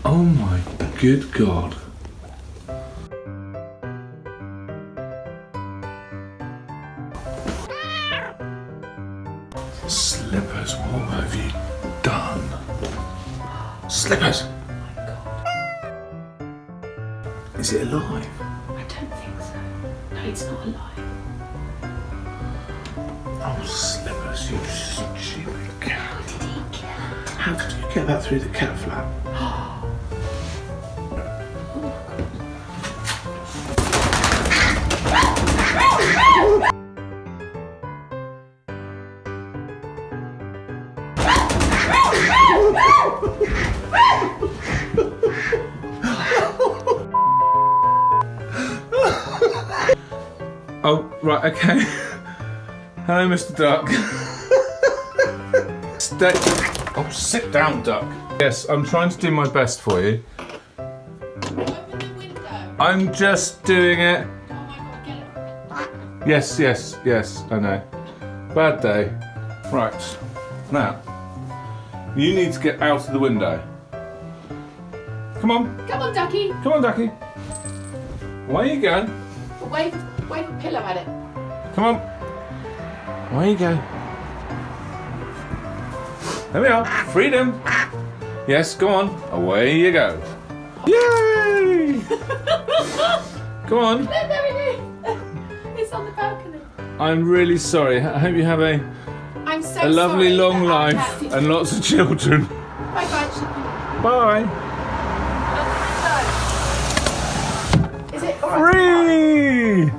Oh my good God. Slippers, what have you done? Slippers! Oh my God. Is it alive? I don't think so. No, it's not alive. Oh, Slippers, you stupid cat. How did he kill it? How did you get that through the cat flap? Oh, right, okay. Hello, Mr. Duck. Stay. Oh, sit down, Duck. Yes, I'm trying to do my best for you. Open the window. I'm just doing it. Oh my God, get it. Yes, I know. Bad day. Right, now, you need to get out of the window. Come on, Come on, Ducky. come on, Ducky. Where are you going? Wave a pillow at it. Come on. Where you go? There we are. Freedom. Yes, go on. Away you go. Yay! Come on. Look, there it is. It's on the balcony. I'm really sorry. I hope you have a I'm so lovely sorry long that our cat life did- and lots of children. Bye-bye, Chippy. Bye. Is it all right? Free!